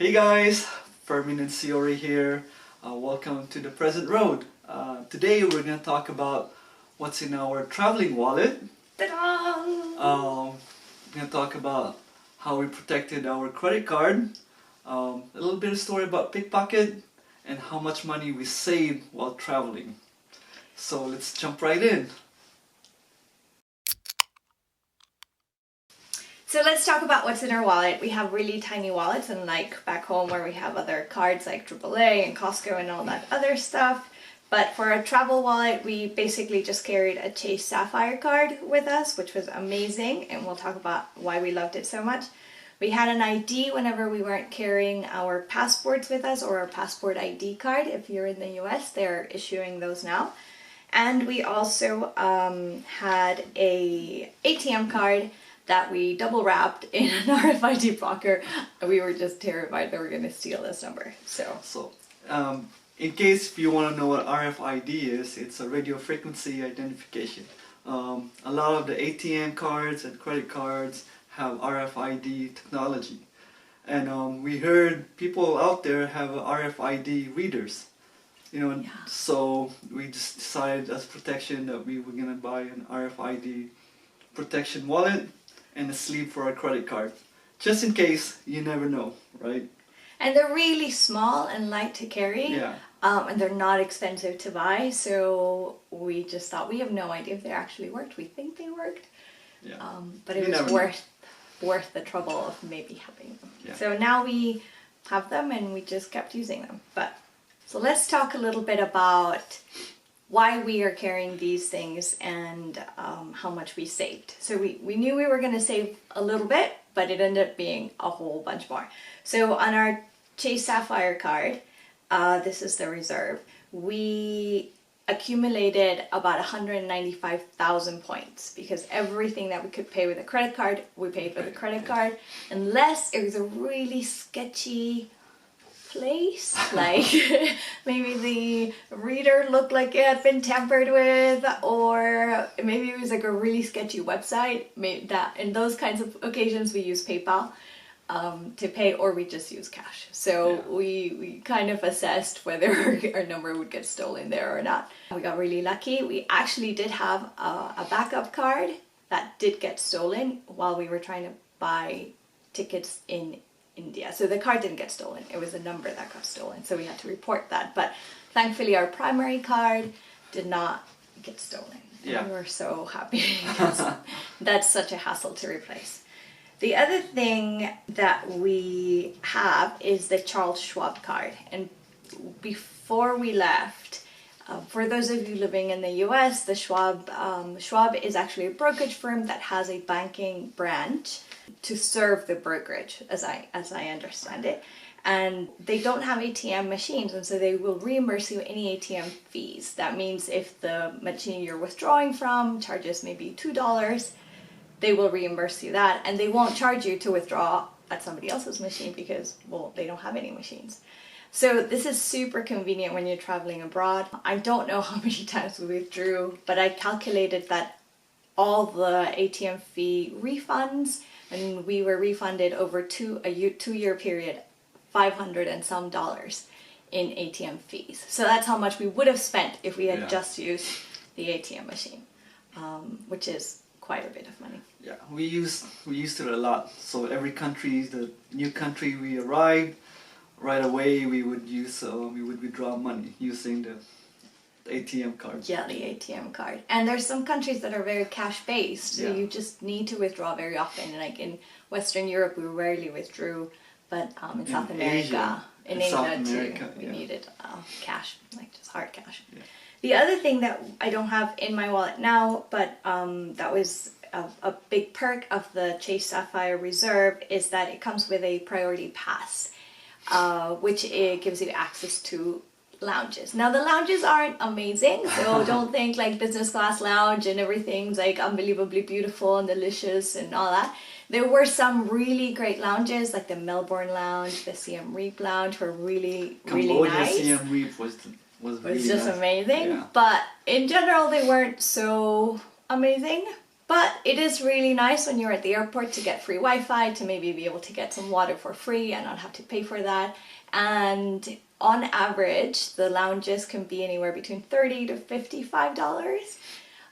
Hey guys, Fermin and Siori here. Welcome to The Present Road. Today we're going to talk about what's in our traveling wallet. Ta-da! We're going to talk about how we protected our credit card, a little bit of story about pickpocket, and how much money we saved while traveling. So let's jump right in. So let's talk about what's in our wallet. We have really tiny wallets, unlike back home where we have other cards like AAA and Costco and all that other stuff. But for a travel wallet, we basically just carried a Chase Sapphire card with us, which was amazing, and we'll talk about why we loved it so much. We had an ID whenever we weren't carrying our passports with us, or a passport ID card. If you're in the US, they're issuing those now. And we also had a ATM card that we double wrapped in an RFID blocker. We were just terrified they were going to steal this number. So in case if you want to know what RFID is, it's a radio frequency identification. A lot of the ATM cards and credit cards have RFID technology. And we heard people out there have RFID readers. So we just decided as protection that we were going to buy an RFID protection wallet and a sleeve for our credit card. Just in case, you never know, right? And they're really small and light to carry. Yeah. And they're not expensive to buy, so we just thought, we have no idea if they actually worked. We think they worked. Yeah. But it was worth the trouble of maybe having them. Yeah. So now we have them and we just kept using them. So let's talk a little bit about why we are carrying these things and how much we saved. So we knew we were going to save a little bit, but it ended up being a whole bunch more. So on our Chase Sapphire card, this is the reserve, we accumulated about 195,000 points because everything that we could pay with a credit card, we paid with a credit card, unless it was a really sketchy place, like maybe the reader looked like it had been tampered with, or maybe it was like a really sketchy website. Maybe that in those kinds of occasions we use PayPal to pay, or we just use cash. So we kind of assessed whether our number would get stolen there or not. We got really lucky. We actually did have a backup card that did get stolen while we were trying to buy tickets in India. So the card didn't get stolen. It was a number that got stolen. So we had to report that. But thankfully our primary card did not get stolen. Yeah. We were so happy. That's such a hassle to replace. The other thing that we have is the Charles Schwab card. And before we left, for those of you living in the US, the Schwab is actually a brokerage firm that has a banking branch to serve the brokerage, as I understand it, and they don't have ATM machines, and so they will reimburse you any ATM fees. That means if the machine you're withdrawing from charges maybe $2, they will reimburse you that, and they won't charge you to withdraw at somebody else's machine because, well, they don't have any machines. So this is super convenient when you're traveling abroad. I don't know how many times we withdrew, but I calculated that all the ATM fee refunds, and we were refunded over a two-year period, $500 and some in ATM fees. So that's how much we would have spent if we had just used the ATM machine, which is quite a bit of money. Yeah, we used it a lot. So every country, the new country we arrived, right away we would withdraw money using the ATM card. Yeah, the ATM card. And there's some countries that are very cash based, so you just need to withdraw very often. Like in Western Europe, we rarely withdrew, but in South America, in Asia too, we needed cash, like just hard cash. Yeah. The other thing that I don't have in my wallet now, but that was a big perk of the Chase Sapphire Reserve, is that it comes with a priority pass, which it gives you access to lounges. Now the lounges aren't amazing, so don't think like business class lounge and everything's like unbelievably beautiful and delicious and all that. There were some really great lounges, like the Melbourne Lounge, the Siem Reap Lounge were really nice. Siem Reap was really just nice. amazing, yeah. But in general they weren't so amazing. But it is really nice when you're at the airport to get free Wi-Fi, to maybe be able to get some water for free and not have to pay for that. And on average, the lounges can be anywhere between $30 to $55.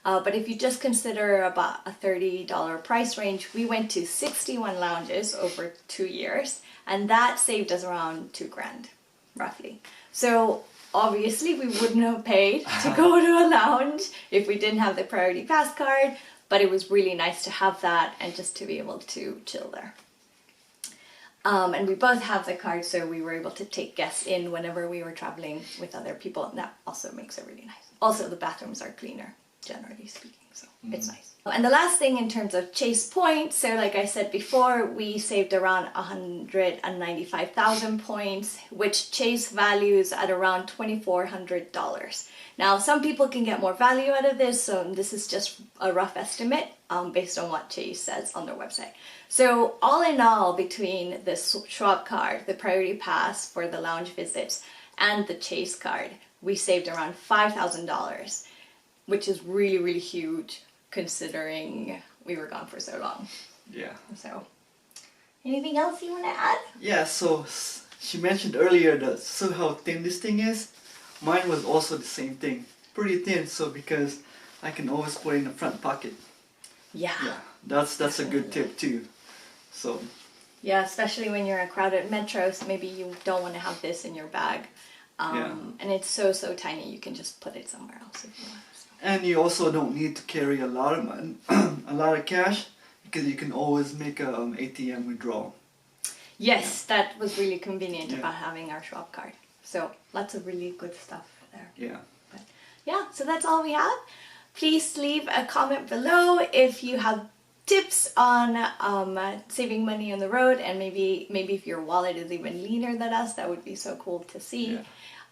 But if you just consider about a $30 price range, we went to 61 lounges over 2 years, and that saved us around $2,000, roughly. So obviously we wouldn't have paid to go to a lounge if we didn't have the Priority Pass card, but it was really nice to have that and just to be able to chill there. And we both have the card, so we were able to take guests in whenever we were traveling with other people, and that also makes it really nice. Also, the bathrooms are cleaner, generally speaking, so it's nice. And the last thing in terms of Chase points, so like I said before, we saved around 195,000 points, which Chase values at around $2,400. Now, some people can get more value out of this, so this is just a rough estimate based on what Chase says on their website. So all in all, between the Schwab card, the Priority Pass for the lounge visits, and the Chase card, we saved around $5,000, which is really, really huge considering we were gone for so long. Yeah. So, anything else you want to add? Yeah, so she mentioned earlier how thin this thing is. Mine was also the same thing. Pretty thin, so because I can always put it in the front pocket. Yeah. Yeah, that's a good tip too. So. Yeah, especially when you're in crowded metros, maybe you don't want to have this in your bag. And it's so tiny, you can just put it somewhere else if you want. So. And you also don't need to carry a lot of money, a lot of cash, because you can always make a ATM withdrawal. Yes, that was really convenient about having our Schwab card. So lots of really good stuff there. Yeah. But yeah, so that's all we have. Please leave a comment below if you have tips on saving money on the road, and maybe if your wallet is even leaner than us, that would be so cool to see.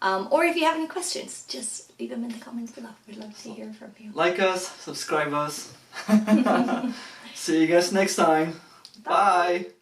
Yeah. Or if you have any questions, just leave them in the comments below. We'd love to hear from you. Like us, subscribe us. See you guys next time. Bye. Bye.